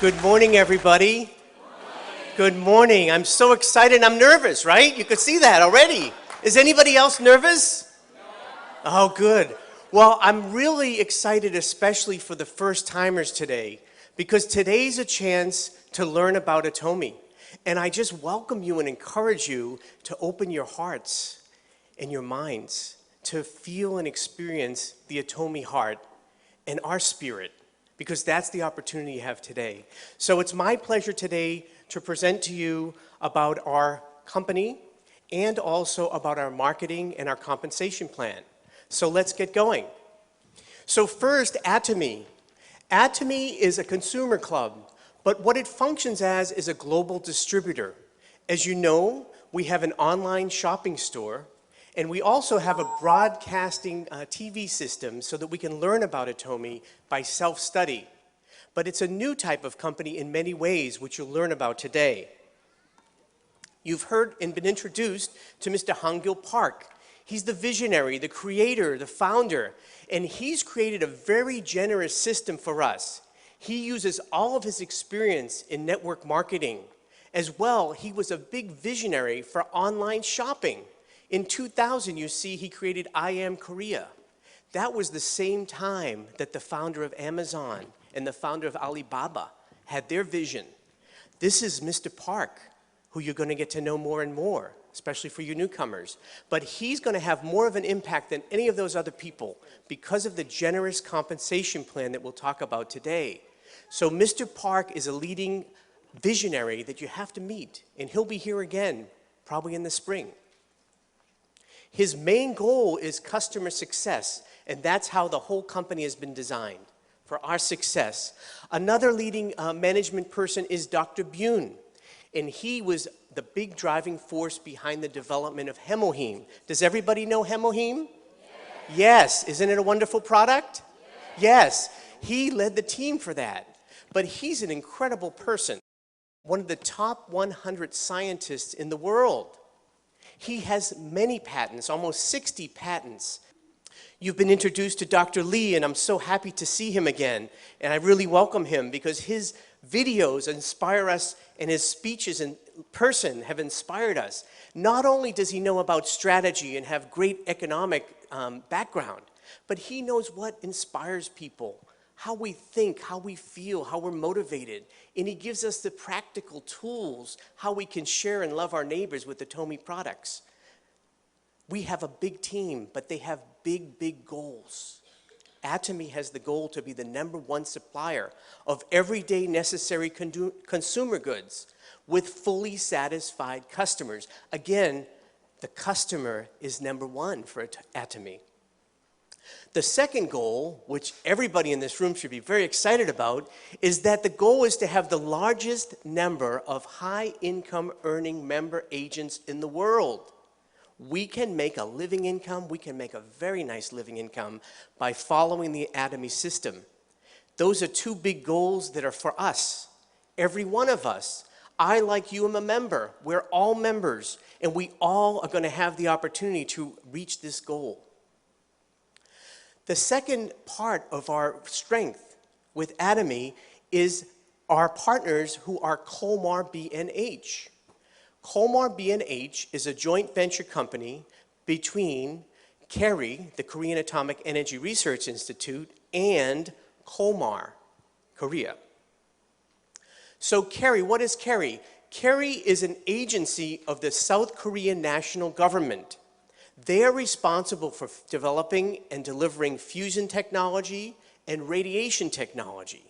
Good morning, everybody. Good morning. I'm so excited. I'm nervous, right? You could see that already. Is anybody else nervous? Oh, good. Well, I'm really excited, especially for the first-timers today, because today's a chance to learn about Atomy. And I just welcome you and encourage you to open your hearts and your minds to feel and experience the Atomy heart and our spirit, because that's the opportunity you have today. So it's my pleasure today to present to you about our company and also about our marketing and our compensation plan. So let's get going. So first, Atomy. Atomy is a consumer club, but what it functions as is a global distributor. As you know, we have an online shopping store, and we also have a broadcasting TV system so that we can learn about Atomy by self-study. But it's a new type of company in many ways, which you'll learn about today. You've heard and been introduced to Mr. Hangil Park. He's the visionary, the creator, the founder, and he's created a very generous system for us. He uses all of his experience in network marketing. As well, he was a big visionary for online shopping. In 2000, you see, he created I Am Korea. That was the same time that the founder of Amazon and the founder of Alibaba had their vision. This is Mr. Park, who you're going to get to know more and more, especially for you newcomers. But he's going to have more of an impact than any of those other people because of the generous compensation plan that we'll talk about today. So Mr. Park is a leading visionary that you have to meet, and he'll be here again, probably in the spring. His main goal is customer success, and that's how the whole company has been designed, for our success. Another leading management person is Dr. Bune, and he was the big driving force behind the development of Hemoheme. Does everybody know Hemoheme? Yes. Isn't it a wonderful product? Yes. He led the team for that. But he's an incredible person, one of the top 100 scientists in the world. He has many patents, almost 60 patents. You've been introduced to Dr. Lee, and I'm so happy to see him again. And I really welcome him because his videos inspire us, and his speeches in person have inspired us. Not only does he know about strategy and have great economic background, but he knows what inspires people, how we think, how we feel, how we're motivated. And he gives us the practical tools, how we can share and love our neighbors with the Atomy products. We have a big team, but they have big, big goals. Atomy has the goal to be the #1 supplier of everyday necessary consumer goods with fully satisfied customers. Again, the customer is #1 for Atomy. The second goal, which everybody in this room should be very excited about, is that the goal is to have the largest number of high-income earning member agents in the world. We can make a living income, we can make a very nice living income by following the Atomy system. Those are two big goals that are for us, every one of us. I, like you, am a member. We're all members, and we all are going to have the opportunity to reach this goal. The second part of our strength with Atomy is our partners who are Colmar B&H. Colmar B&H is a joint venture company between KERI, the Korean Atomic Energy Research Institute, and Colmar, Korea. So KERI, what is KERI? KERI is an agency of the South Korean national government. They are responsible for developing and delivering fusion technology and radiation technology.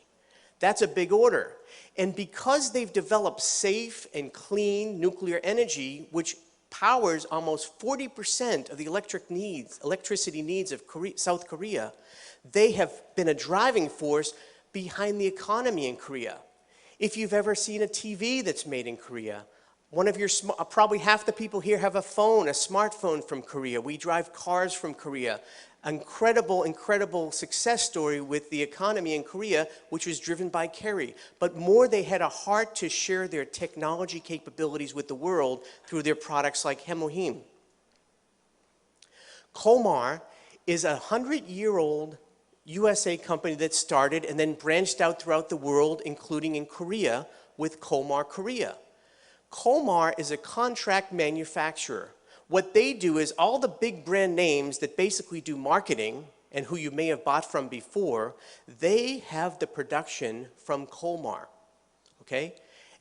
That's a big order. And because they've developed safe and clean nuclear energy, which powers almost 40% of the electricity needs of South Korea, they have been a driving force behind the economy in Korea. If you've ever seen a TV that's made in Korea, probably half the people here have a phone, a smartphone from Korea. We drive cars from Korea. Incredible, incredible success story with the economy in Korea, which was driven by KERI. But more, they had a heart to share their technology capabilities with the world through their products like Hemoheme. Colmar is a 100-year-old USA company that started and then branched out throughout the world, including in Korea with Kolmar Korea. Kolmar is a contract manufacturer. What they do is all the big brand names that basically do marketing and who you may have bought from before, they have the production from Kolmar, okay?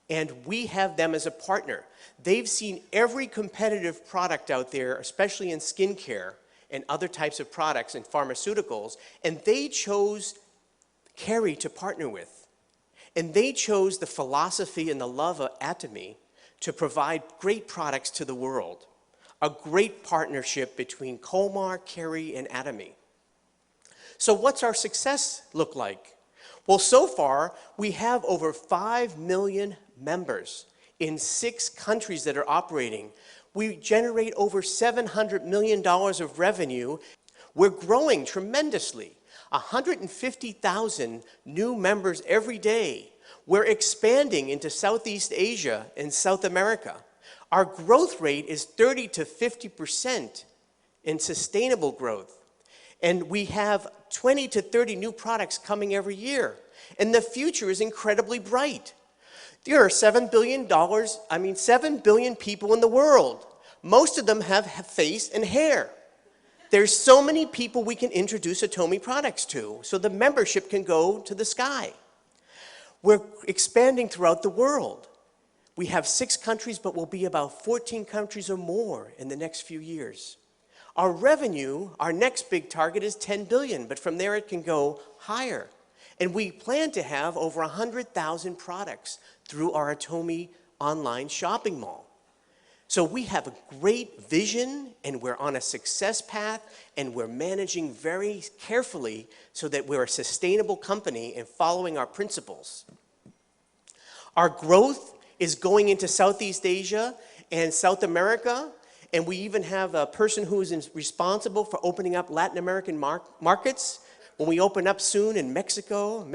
And we have them as a partner. They've seen every competitive product out there, especially in skincare and other types of products and pharmaceuticals, and they chose Kerry to partner with. And they chose the philosophy and the love of Atomy to provide great products to the world. A great partnership between Kolmar, Kerry, and Atomy. So what's our success look like? Well, so far, we have over 5 million members in 6 countries that are operating. We generate over $700 million of revenue. We're growing tremendously. 150,000 new members every day. We're expanding into Southeast Asia and South America. Our growth rate is 30 to 50% in sustainable growth. And we have 20 to 30 new products coming every year. And the future is incredibly bright. There are $7 billion people in the world. Most of them have face and hair. There's so many people we can introduce Atomy products to, so the membership can go to the sky. We're expanding throughout the world. We have 6 countries, but we'll be about 14 countries or more in the next few years. Our revenue, our next big target is 10 billion, but from there it can go higher. And we plan to have over 100,000 products through our Atomy online shopping mall. So we have a great vision, and we're on a success path, and we're managing very carefully so that we're a sustainable company and following our principles. Our growth is going into Southeast Asia and South America, and we even have a person who is responsible for opening up Latin American markets. When we open up soon in Mexico,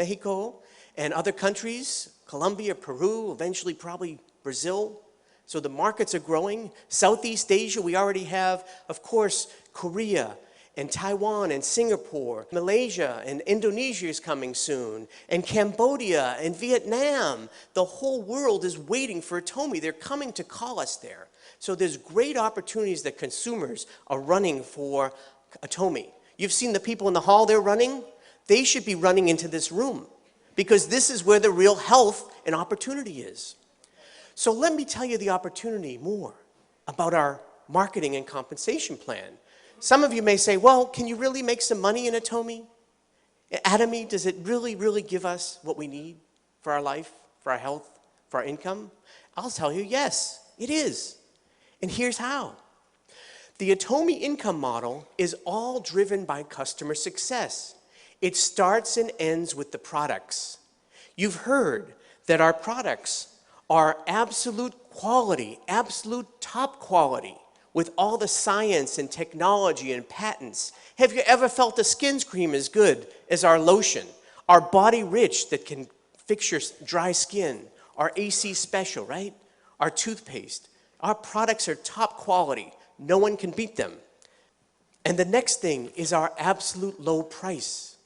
and other countries, Colombia, Peru, eventually probably Brazil. So the markets are growing. Southeast Asia, we already have, of course, Korea and Taiwan and Singapore. Malaysia and Indonesia is coming soon. And Cambodia and Vietnam. The whole world is waiting for Atomy. They're coming to call us there. So there's great opportunities that consumers are running for Atomy. You've seen the people in the hall they're running? They should be running into this room because this is where the real health and opportunity is. So let me tell you the opportunity more about our marketing and compensation plan. Some of you may say, well, can you really make some money in Atomy? Atomy, does it really give us what we need for our life, for our health, for our income? I'll tell you, yes, it is. And here's how. The Atomy income model is all driven by customer success. It starts and ends with the products. You've heard that our products are absolute quality, absolute top quality, with all the science and technology and patents. Have you ever felt the skin cream as good as our lotion? Our Body Rich that can fix your dry skin. Our AC Special, right? Our toothpaste. Our products are top quality. No one can beat them. And the next thing is our absolute low price.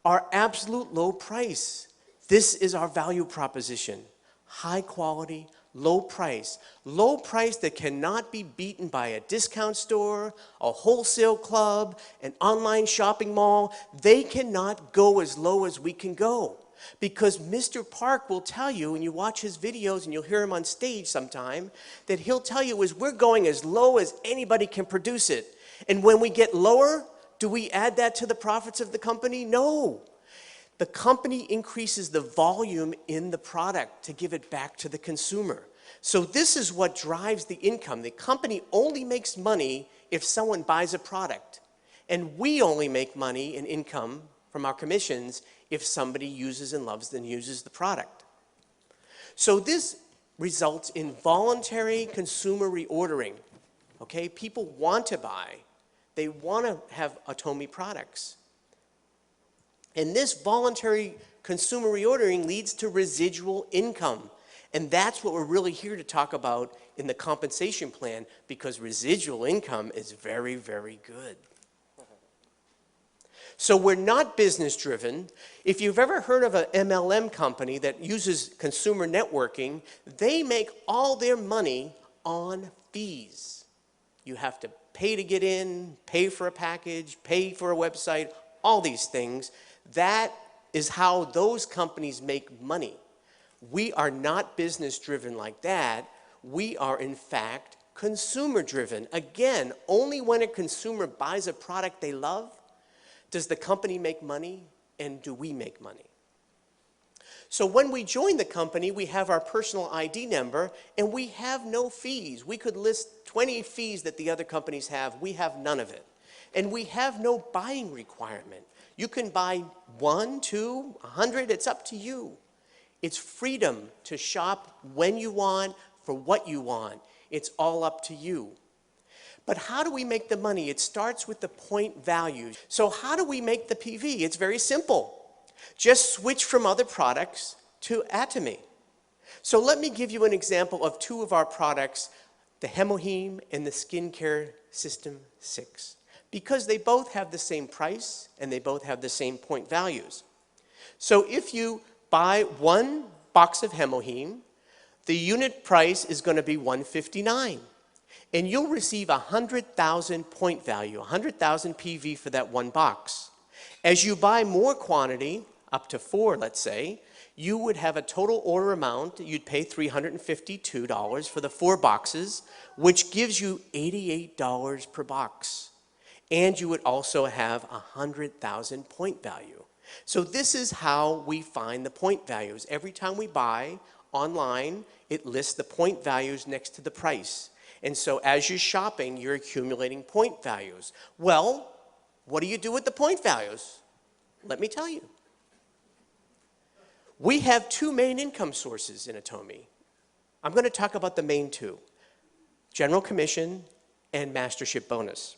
Our absolute low price. This is our value proposition. High quality, low price that cannot be beaten by a discount store, a wholesale club, an online shopping mall. They cannot go as low as we can go. Because Mr. Park will tell you, and you watch his videos and you'll hear him on stage sometime, that he'll tell you is we're going as low as anybody can produce it. And when we get lower, do we add that to the profits of the company? No. The company increases the volume in the product to give it back to the consumer. So this is what drives the income. The company only makes money if someone buys a product. And we only make money and income from our commissions if somebody uses and loves and uses the product. So this results in voluntary consumer reordering. Okay, people want to buy. They want to have Atomy products. And this voluntary consumer reordering leads to residual income. And that's what we're really here to talk about in the compensation plan, because residual income is very, very good. So we're not business driven. If you've ever heard of an MLM company that uses consumer networking, they make all their money on fees. You have to pay to get in, pay for a package, pay for a website, all these things. That is how those companies make money. We are not business driven like that. We are in fact consumer driven. Again, only when a consumer buys a product they love does the company make money, and do we make money. So when we join the company, we have our personal ID number, and we have no fees. We could list 20 fees that the other companies have. We have none of it. And we have no buying requirement. You can buy 1, 2, 100, it's up to you. It's freedom to shop when you want, for what you want. It's all up to you. But how do we make the money? It starts with the point values. So how do we make the PV? It's very simple. Just switch from other products to Atomy. So let me give you an example of two of our products, the Hemoheme and the Skincare System 6, because they both have the same price and they both have the same point values. So if you buy one box of Hemoheme, the unit price is going to be $159. And you'll receive 100,000 point value, 100,000 PV for that one box. As you buy more quantity, up to 4, let's say, you would have a total order amount. You'd pay $352 for the 4 boxes, which gives you $88 per box. And you would also have 100,000 point value. So this is how we find the point values. Every time we buy online, it lists the point values next to the price. And so as you're shopping, you're accumulating point values. Well, what do you do with the point values? Let me tell you. We have 2 main income sources in Atomy. I'm going to talk about the main 2, General Commission and Mastership Bonus.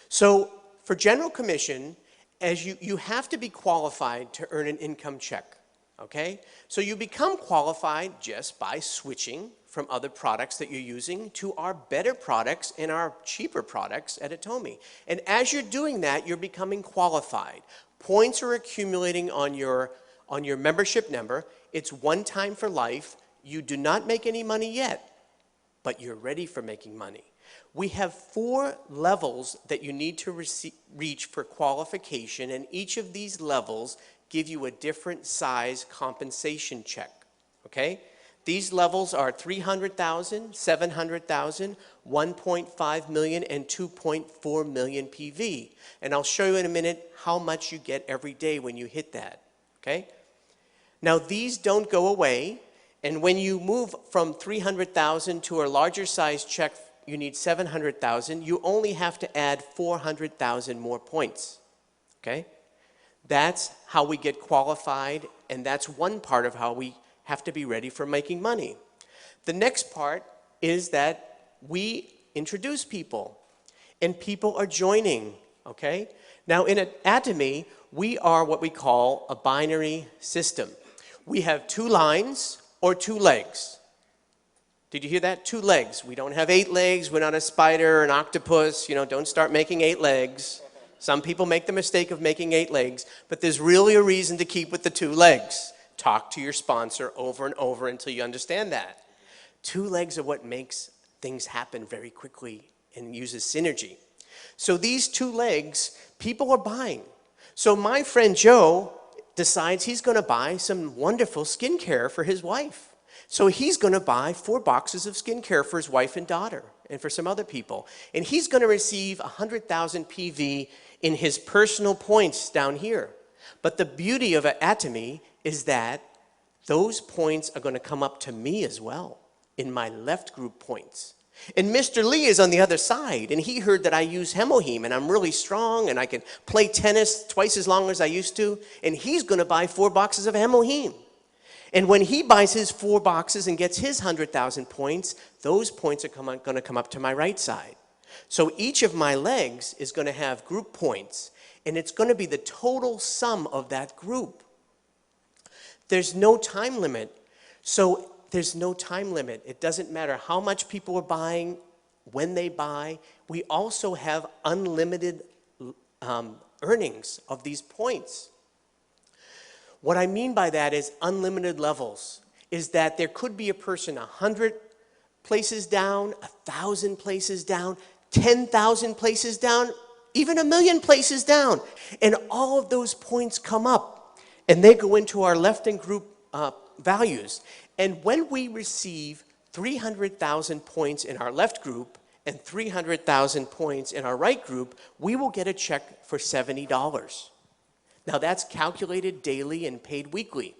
So for General Commission, as you have to be qualified to earn an income check, okay? So you become qualified just by switching from other products that you're using to our better products and our cheaper products at Atomy. And as you're doing that, you're becoming qualified. Points are accumulating on your membership number. It's one time for life. You do not make any money yet, but you're ready for making money. We have 4 levels that you need to reach for qualification, and each of these levels give you a different size compensation check, okay? These levels are 300,000, 700,000, 1.5 million, and 2.4 million PV. And I'll show you in a minute how much you get every day when you hit that, okay? Now these don't go away, and when you move from 300,000 to a larger size check, you need 700,000, you only have to add 400,000 more points, okay? That's how we get qualified, and that's one part of how we have to be ready for making money. The next part is that we introduce people, and people are joining, okay? Now in Atomy, we are what we call a binary system. We have 2 lines or 2 legs. Did you hear that? 2 legs. We don't have 8 legs. We're not a spider or an octopus. You know, don't start making 8 legs. Some people make the mistake of making 8 legs, but there's really a reason to keep with the 2 legs. Talk to your sponsor over and over until you understand that. 2 legs are what makes things happen very quickly and uses synergy. So these 2 legs, people are buying. So my friend Joe decides he's going to buy some wonderful skincare for his wife. So he's going to buy 4 boxes of skincare for his wife and daughter and for some other people. And he's going to receive 100,000 PV in his personal points down here. But the beauty of Atomy is that those points are going to come up to me as well in my left group points. And Mr. Lee is on the other side, and he heard that I use Hemoheme, and I'm really strong, and I can play tennis twice as long as I used to, and he's going to buy 4 boxes of Hemoheme. And when he buys his 4 boxes and gets his 100,000 points, those points are going to come up to my right side. So each of my legs is going to have group points, and it's going to be the total sum of that group. There's no time limit. So there's no time limit. It doesn't matter how much people are buying, when they buy. We also have unlimited earnings of these points. What I mean by that is unlimited levels, is that there could be a person 100 places down, 1,000 places down, 10,000 places down, even 1,000,000 places down. And all of those points come up and they go into our left-hand group values. And when we receive 300,000 points in our left group and 300,000 points in our right group, we will get a check for $70. Now that's calculated daily and paid weekly.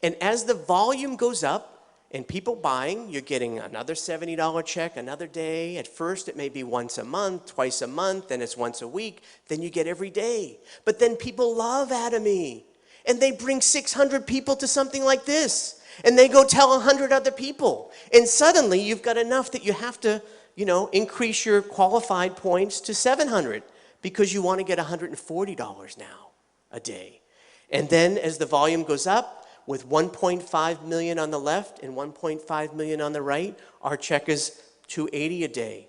And as the volume goes up and people buying, you're getting another $70 check another day. At first it may be once a month, twice a month, then it's once a week, then you get every day. But then people love Atomy and they bring 600 people to something like this and they go tell 100 other people. And suddenly you've got enough that you have to, increase your qualified points to 700 because you want to get $140 now a day. And then as the volume goes up, with 1.5 million on the left and 1.5 million on the right, our check is $280 a day.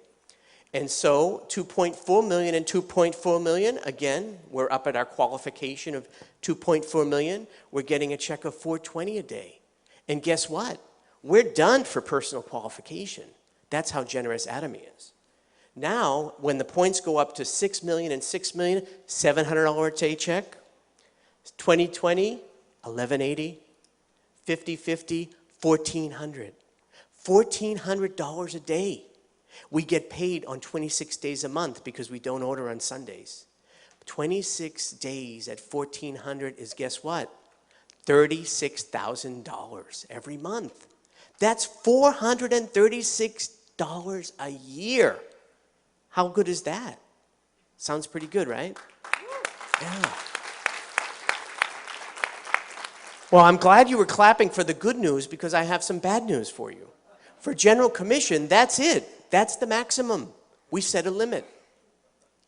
And so 2.4 million and 2.4 million, again, we're up at our qualification of 2.4 million. We're getting a check of $420 a day. And guess what? We're done for personal qualification. That's how generous Atomy is. Now, when the points go up to 6 million and 6 million, $700 a day check. 2020, $1,180. 50/50, $1,400. $1,400 a day. We get paid on 26 days a month because we don't order on Sundays. 26 days at $1,400 is, guess what? $36,000 every month. That's $436 a year. How good is that? Sounds pretty good, right? Yeah. Well, I'm glad you were clapping for the good news because I have some bad news for you. For general commission, that's it. That's the maximum. We set a limit.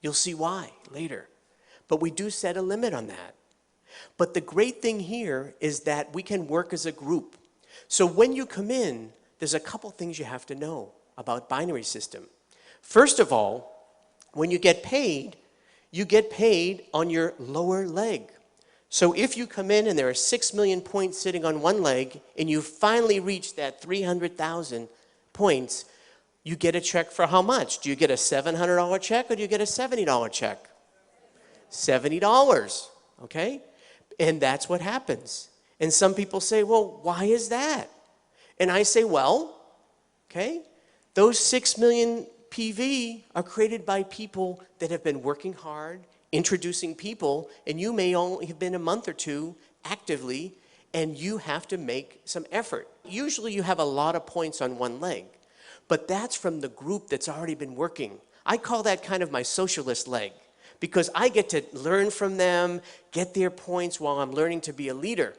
You'll see why later. But we do set a limit on that. But the great thing here is that we can work as a group. So when you come in, there's a couple things you have to know about binary system. First of all, when you get paid on your lower leg. So if you come in and there are 6 million points sitting on one leg and you finally reach that 300,000 points, you get a check for how much? Do you get a $700 check or do you get a $70 check? $70, okay? And that's what happens. And some people say, well, why is that? And I say, well, okay, those 6 million PV are created by people that have been working hard, introducing people, and you may only have been a month or two actively, and you have to make some effort. Usually you have a lot of points on one leg, but that's from the group that's already been working. I call that kind of my socialist leg, because I get to learn from them, get their points while I'm learning to be a leader.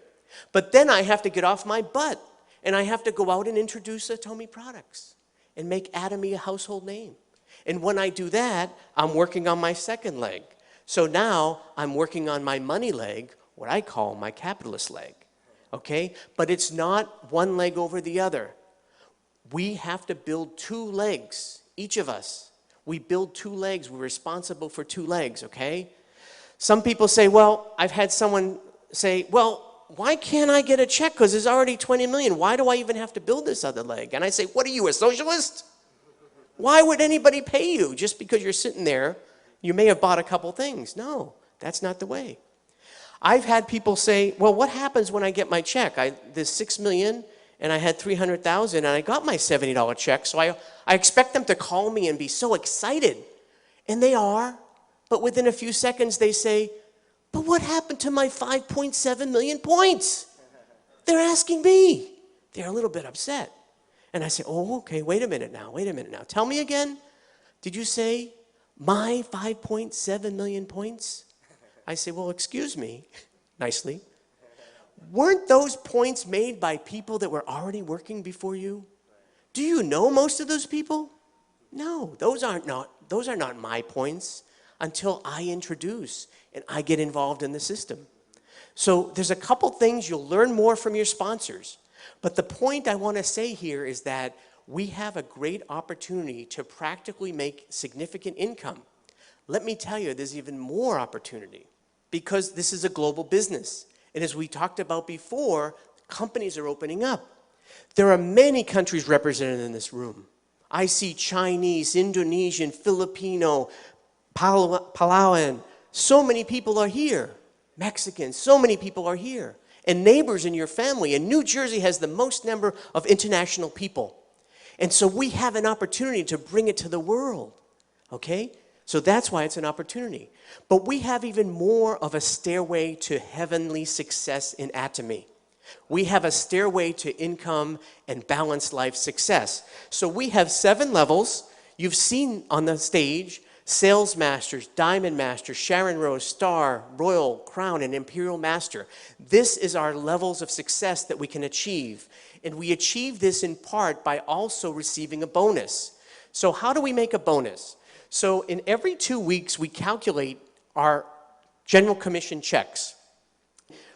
But then I have to get off my butt, and I have to go out and introduce Atomy products and make Atomy a household name. And when I do that, I'm working on my second leg. So now I'm working on my money leg, what I call my capitalist leg, okay? But it's not one leg over the other. We have to build two legs, each of us. We build two legs, we're responsible for two legs, okay? Some people say, well, I've had someone say, well, why can't I get a check? Because there's already 20 million. Why do I even have to build this other leg? And I say, what are you, a socialist? Why would anybody pay you just because you're sitting there? You may have bought a couple things. No, that's not the way. I've had people say, well, what happens when I get my check? There's 6 million and I had 300,000 and I got my $70 check. So I expect them to call me and be so excited. And they are. But within a few seconds they say, but what happened to my 5.7 million points? They're asking me. They're a little bit upset. And I say, oh, okay, wait a minute now. Tell me again. Did you say my 5.7 million points? I say, well, excuse me, nicely. Weren't those points made by people that were already working before you? Do you know most of those people? No, those are not my points until I introduce and I get involved in the system. So there's a couple things you'll learn more from your sponsors. But the point I want to say here is that we have a great opportunity to practically make significant income let me tell you, there's even more opportunity because this is a global business. And as we talked about before, companies are opening up. There are many countries represented in this room. I see Chinese, Indonesian, Filipino, Palauan. So many people are here. Mexicans, so many people are here. And neighbors in your family. And New Jersey has the most number of international people. And so we have an opportunity to bring it to the world. Okay? So that's why it's an opportunity. But we have even more of a stairway to heavenly success in Atomy. We have a stairway to income and balanced life success. So we have 7 levels. You've seen on the stage Sales Masters, Diamond Master, Sharon Rose, Star, Royal, Crown, and Imperial Master. This is our levels of success that we can achieve. And we achieve this in part by also receiving a bonus. So how do we make a bonus? So in every 2 weeks, we calculate our general commission checks.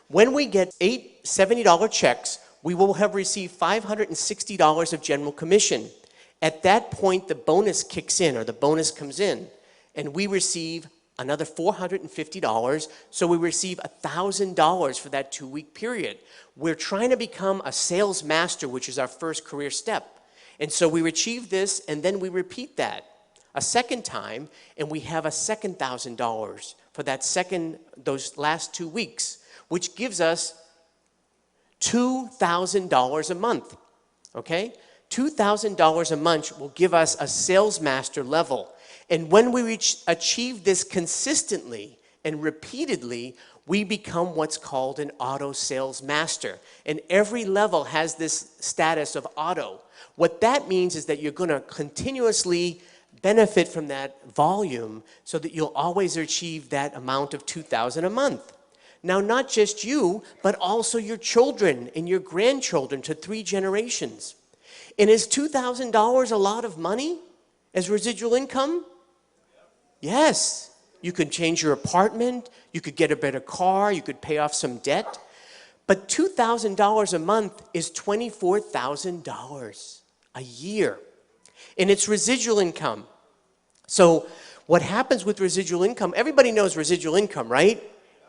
When we get 8 $70 checks, we will have received $560 of general commission. At that point, the bonus kicks in, or the bonus comes in, and we receive another $450, so we receive $1,000 for that 2-week period. We're trying to become a sales master, which is our first career step. And so we achieve this, and then we repeat that a second time, and we have a second $1,000 for those last 2 weeks, which gives us $2,000 a month, okay? $2,000 a month will give us a sales master level. And when we achieve this consistently and repeatedly, we become what's called an auto sales master. And every level has this status of auto. What that means is that you're going to continuously benefit from that volume so that you'll always achieve that amount of $2,000 a month. Now, not just you, but also your children and your grandchildren to 3 generations. And is $2,000 a lot of money as residual income? Yes. You could change your apartment, you could get a better car, you could pay off some debt. But $2,000 a month is $24,000 a year. And it's residual income. So what happens with residual income, everybody knows residual income, right?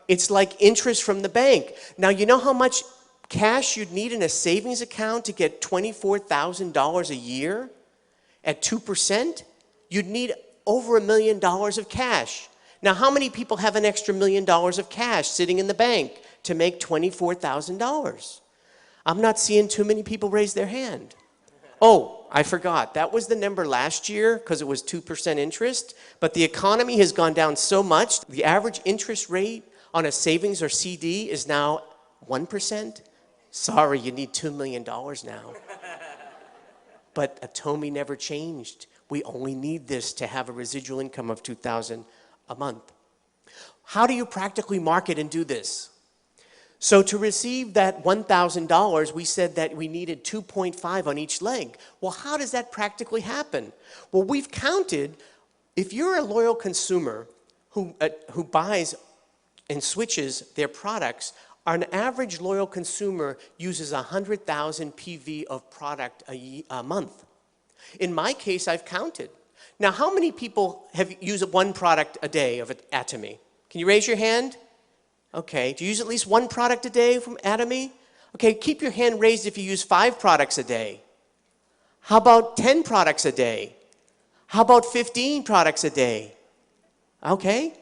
It's like interest from the bank. Now, you know how much cash you'd need in a savings account to get $24,000 a year at 2%? You'd need over $1 million of cash. Now, how many people have an extra $1 million of cash sitting in the bank to make $24,000? I'm not seeing too many people raise their hand. Oh, I forgot. That was the number last year because it was 2% interest. But the economy has gone down so much. The average interest rate on a savings or CD is now 1%. Sorry, you need $2 million now. But Atomy never changed. We only need this to have a residual income of $2,000 a month. How do you practically market and do this? So to receive that $1,000, we said that we needed 2.5 on each leg. Well, how does that practically happen? Well, we've counted, if you're a loyal consumer who buys and switches their products, an average loyal consumer uses 100,000 PV of product a month. In my case, I've counted. Now, how many people have used 1 product a day of Atomy? Can you raise your hand? Okay, do you use at least 1 product a day from Atomy? Okay, keep your hand raised if you use 5 products a day. How about 10 products a day? How about 15 products a day? Okay,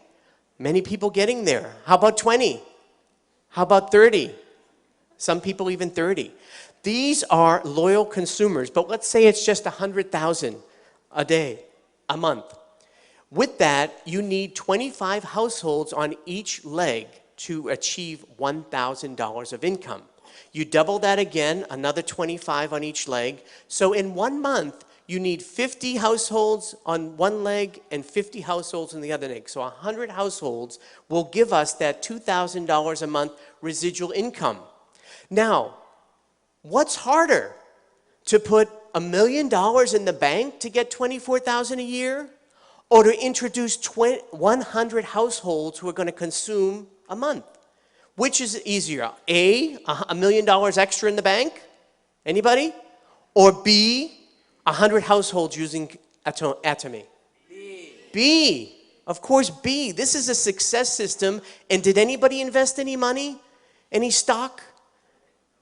many people getting there. How about 20? How about 30? Some people even 30. These are loyal consumers, but let's say it's just 100,000 a day, a month. With that, you need 25 households on each leg to achieve $1,000 of income. You double that again, another 25 on each leg. So in 1 month, you need 50 households on one leg and 50 households on the other leg. So 100 households will give us that $2,000 a month residual income. Now, what's harder? To put $1 million in the bank to get $24,000 a year? Or to introduce 100 households who are going to consume a month? Which is easier? A, $1 million extra in the bank? Anybody? Or B, 100 households using Atomy? B. Of course, B, this is a success system. And did anybody invest any money? Any stock?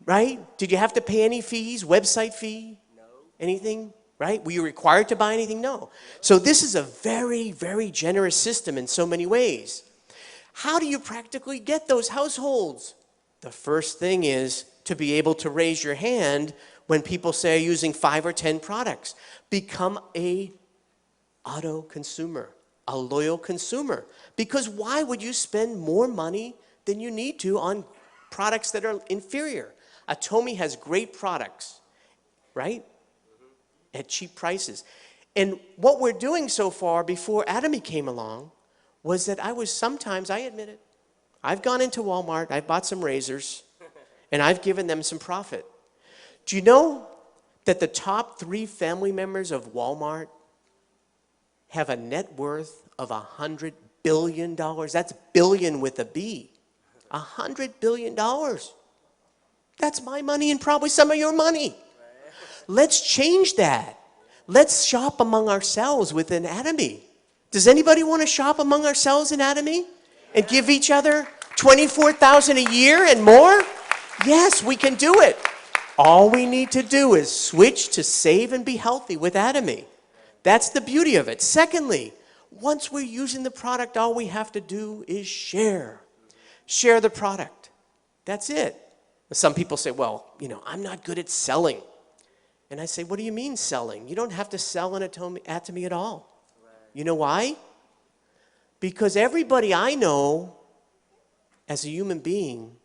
Right? Did you have to pay any fees? Website fee? No. Anything? Right? Were you required to buy anything? No. So this is a very, very generous system in so many ways. How do you practically get those households? The first thing is to be able to raise your hand when people say are using 5 or 10 products. Become a auto consumer, a loyal consumer. Because why would you spend more money than you need to on products that are inferior? Atomy has great products, right? At cheap prices. And what we're doing so far before Atomy came along was that I admit it, I've gone into Walmart, I've bought some razors, and I've given them some profit. Do you know that the top 3 family members of Walmart have a net worth of $100 billion? That's billion with a B. $100 billion. That's my money and probably some of your money. Let's change that. Let's shop among ourselves within Atomy. Does anybody want to shop among ourselves in Atomy and give each other $24,000 a year and more? Yes, we can do it. All we need to do is switch to save and be healthy with Atomy. That's the beauty of it. Secondly, once we're using the product, all we have to do is share. Share the product. That's it. Some people say, well, I'm not good at selling. And I say, what do you mean selling? You don't have to sell an Atomy at all. You know why? Because everybody I know as a human being,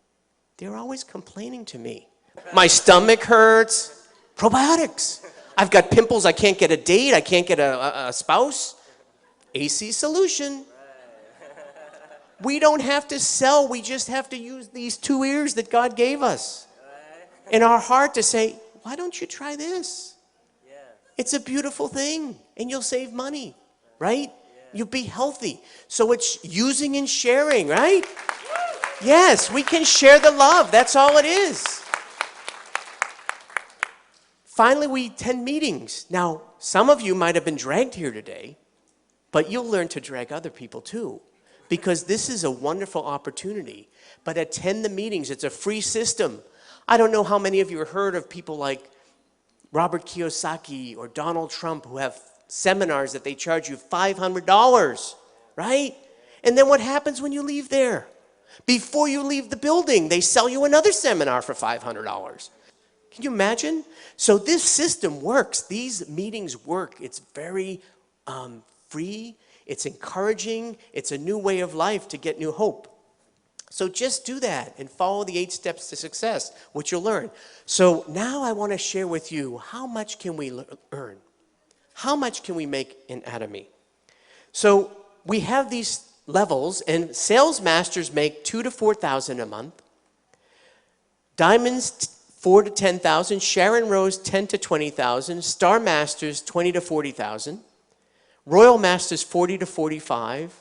they're always complaining to me. My stomach hurts. Probiotics. I've got pimples. I can't get a date. I can't get a spouse. AC solution. We don't have to sell. We just have to use these 2 ears that God gave us in our heart to say, why don't you try this? It's a beautiful thing, and you'll save money, right? You'll be healthy. So it's using and sharing, right? Yes, we can share the love. That's all it is. Finally, we attend meetings. Now, some of you might have been dragged here today, but you'll learn to drag other people too, because this is a wonderful opportunity. But attend the meetings. It's a free system. I don't know how many of you have heard of people like Robert Kiyosaki or Donald Trump who have seminars that they charge you $500, right? And then what happens when you leave there? Before you leave the building, they sell you another seminar for $500. Can you imagine? So this system works. These meetings work. It's very free. It's encouraging. It's a new way of life to get new hope. So just do that and follow the 8 steps to success, which you'll learn. So now I want to share with you, how much can we earn? How much can we make in Atomy? So we have these levels, and sales masters make $2,000 to $4,000 a month. Diamonds, $4,000 to $10,000. Sharon Rose, $10,000 to $20,000. Star Masters, $20,000 to $40,000. Royal Masters, $40,000 to $45,000.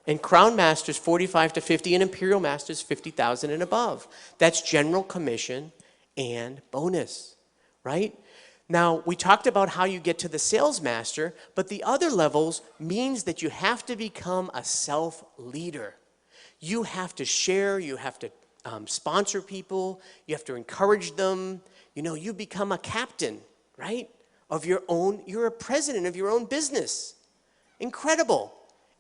And Crown Masters, $45,000 to $50,000. And Imperial Masters, $50,000 and above. That's general commission and bonus, right? Now, we talked about how you get to the sales master, but the other levels means that you have to become a self-leader. You have to share, you have to sponsor people, you have to encourage them. You become a captain, right, of your own, you're a president of your own business. Incredible.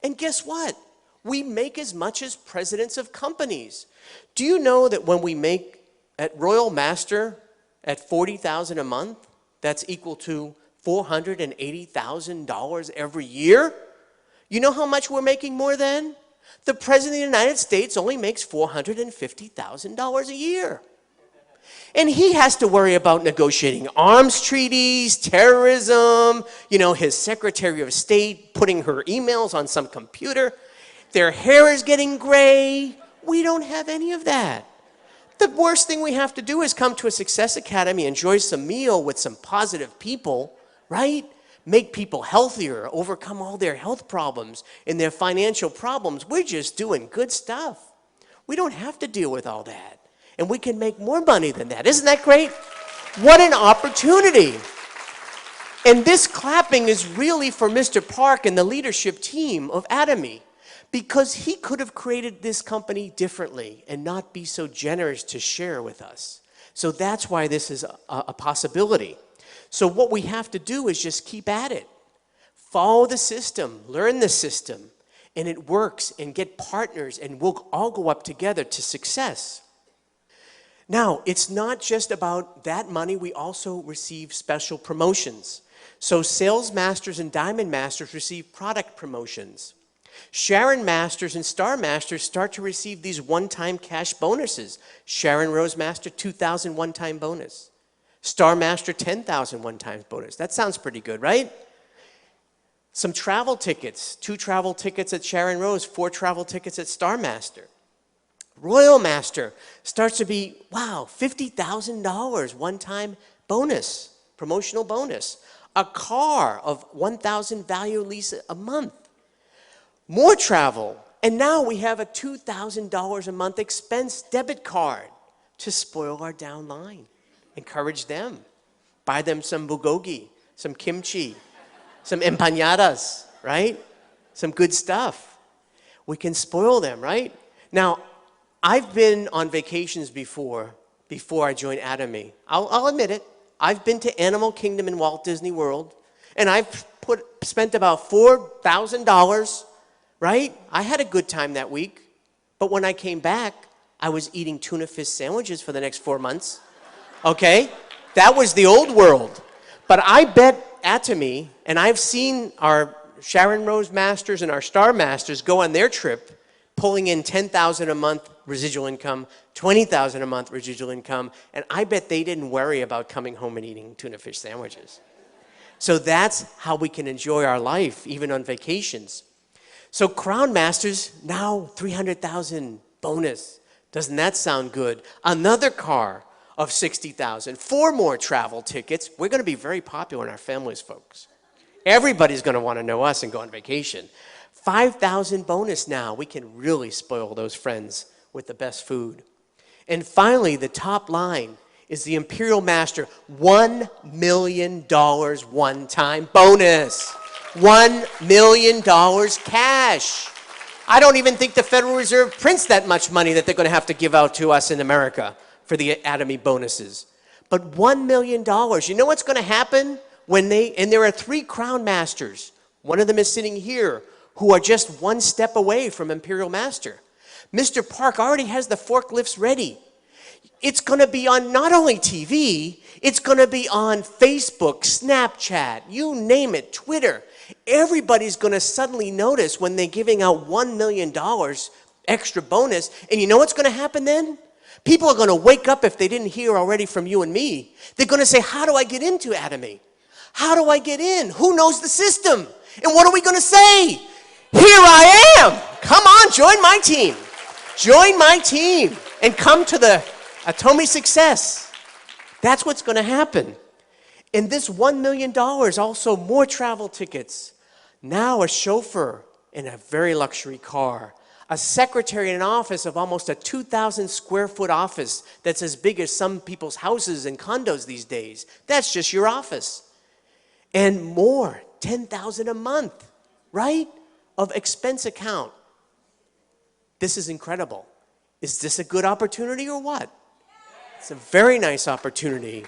And guess what? We make as much as presidents of companies. Do you know that when we make at Royal Master at $40,000 a month, that's equal to $480,000 every year? You know how much we're making more than? The President of the United States only makes $450,000 a year. And he has to worry about negotiating arms treaties, terrorism, his Secretary of State putting her emails on some computer. Their hair is getting gray. We don't have any of that. The worst thing we have to do is come to a Success Academy, enjoy some meal with some positive people, right? Make people healthier, overcome all their health problems and their financial problems. We're just doing good stuff. We don't have to deal with all that. And we can make more money than that. Isn't that great? What an opportunity. And this clapping is really for Mr. Park and the leadership team of Atomy. Because he could have created this company differently and not be so generous to share with us. So that's why this is a possibility. So what we have to do is just keep at it. Follow the system, learn the system, and it works, and get partners, and we'll all go up together to success. Now, it's not just about that money. We also receive special promotions. So sales masters and diamond masters receive product promotions. Sharon Masters and Star Masters start to receive these one-time cash bonuses. Sharon Rose Master, $2,000 one-time bonus. Star Master, $10,000 one-time bonus. That sounds pretty good, right? Some travel tickets, 2 travel tickets at Sharon Rose, 4 travel tickets at Star Master. Royal Master starts to be, wow, $50,000 one-time bonus, promotional bonus. A car of $1,000 value lease a month. More travel, and now we have a $2,000 a month expense debit card to spoil our downline. Encourage them. Buy them some bulgogi, some kimchi, some empanadas, right? Some good stuff. We can spoil them, right? Now, I've been on vacations before I joined Atomy. I'll admit it. I've been to Animal Kingdom in Walt Disney World, and I've spent about $4,000, right? I had a good time that week, but when I came back, I was eating tuna fish sandwiches for the next 4 months, okay? That was the old world. But I bet Atomy, and I've seen our Sharon Rose Masters and our Star Masters go on their trip, pulling in $10,000 a month residual income, $20,000 a month residual income, and I bet they didn't worry about coming home and eating tuna fish sandwiches. So that's how we can enjoy our life, even on vacations. So Crown Masters, now $300,000 bonus. Doesn't that sound good? Another car of $60,000, 4 more travel tickets. We're going to be very popular in our families, folks. Everybody's going to want to know us and go on vacation. $5,000 bonus now. We can really spoil those friends with the best food. And finally, the top line is the Imperial Master, $1 million one-time bonus. $1 million cash. I don't even think the Federal Reserve prints that much money that they're going to have to give out to us in America for the Atomy bonuses. But $1 million, you know what's going to happen when and there are 3 Crown Masters. One of them is sitting here, who are just 1 step away from Imperial Master. Mr. Park already has the forklifts ready. It's going to be on not only TV, it's going to be on Facebook, Snapchat, you name it, Twitter. Everybody's going to suddenly notice when they're giving out $1 million extra bonus. And you know what's going to happen then? People are going to wake up if they didn't hear already from you and me. They're going to say, how do I get into Atomy? How do I get in? Who knows the system? And what are we going to say? Here I am. Come on, join my team. Join my team and come to the Atomy success. That's what's going to happen. And this $1 million, also more travel tickets. Now a chauffeur in a very luxury car. A secretary in an office of almost a 2,000 square foot office that's as big as some people's houses and condos these days. That's just your office. And more, $10,000 a month, right? Of expense account. This is incredible. Is this a good opportunity or what? It's a very nice opportunity.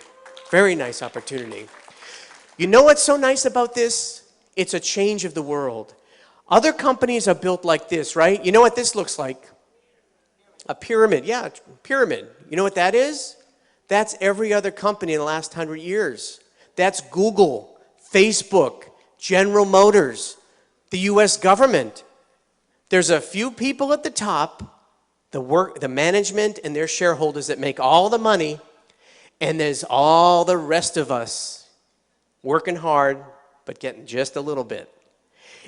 Very nice opportunity. You know what's so nice about this? It's a change of the world. Other companies are built like this, right? You know what this looks like? A pyramid. Yeah, pyramid. You know what that is? That's every other company in the last 100 years. That's Google, Facebook, General Motors, the US government. There's a few people at the top, the management and their shareholders that make all the money, and there's all the rest of us working hard, but getting just a little bit.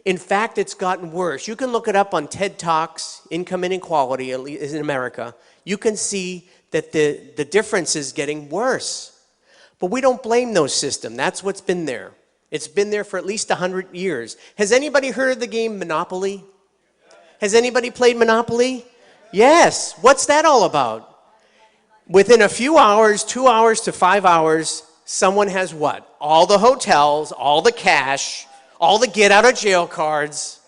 In fact, it's gotten worse. You can look it up on TED Talks, Income Inequality, at least in America. You can see that the difference is getting worse. But we don't blame those systems. That's what's been there. It's been there for at least 100 years. Has anybody heard of the game Monopoly? Has anybody played Monopoly? Yes. What's that all about? Within a few hours, 2 hours to 5 hours, someone has what? All the hotels, all the cash, all the get out of jail cards,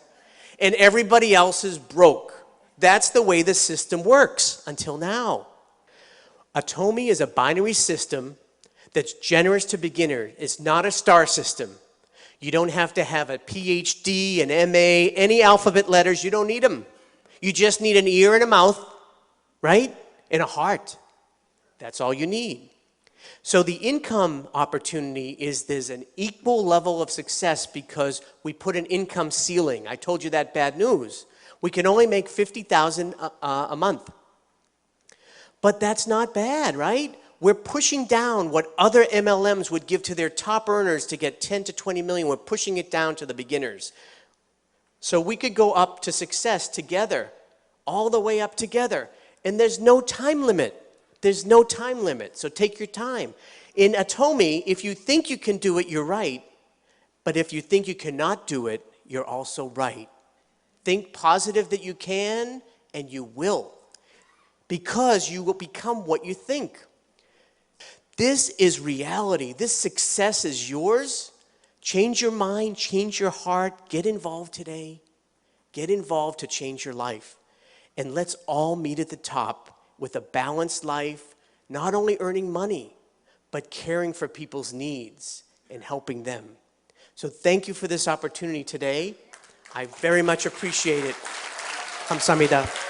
and everybody else is broke. That's the way the system works until now. Atomy is a binary system that's generous to beginners. It's not a star system. You don't have to have a PhD, an MA, any alphabet letters. You don't need them. You just need an ear and a mouth, right? And a heart. That's all you need. So the income opportunity is there's an equal level of success because we put an income ceiling. I told you that bad news. We can only make $50,000 a month. But that's not bad, right? We're pushing down what other MLMs would give to their top earners to get 10 to 20 million. We're pushing it down to the beginners. So we could go up to success together, all the way up together. And there's no time limit. There's no time limit, so take your time. In Atomy, if you think you can do it, you're right. But if you think you cannot do it, you're also right. Think positive that you can, and you will. Because you will become what you think. This is reality. This success is yours. Change your mind, change your heart. Get involved today. Get involved to change your life. And let's all meet at the top with a balanced life, not only earning money, but caring for people's needs and helping them. So thank you for this opportunity today. I very much appreciate it. 감사합니다.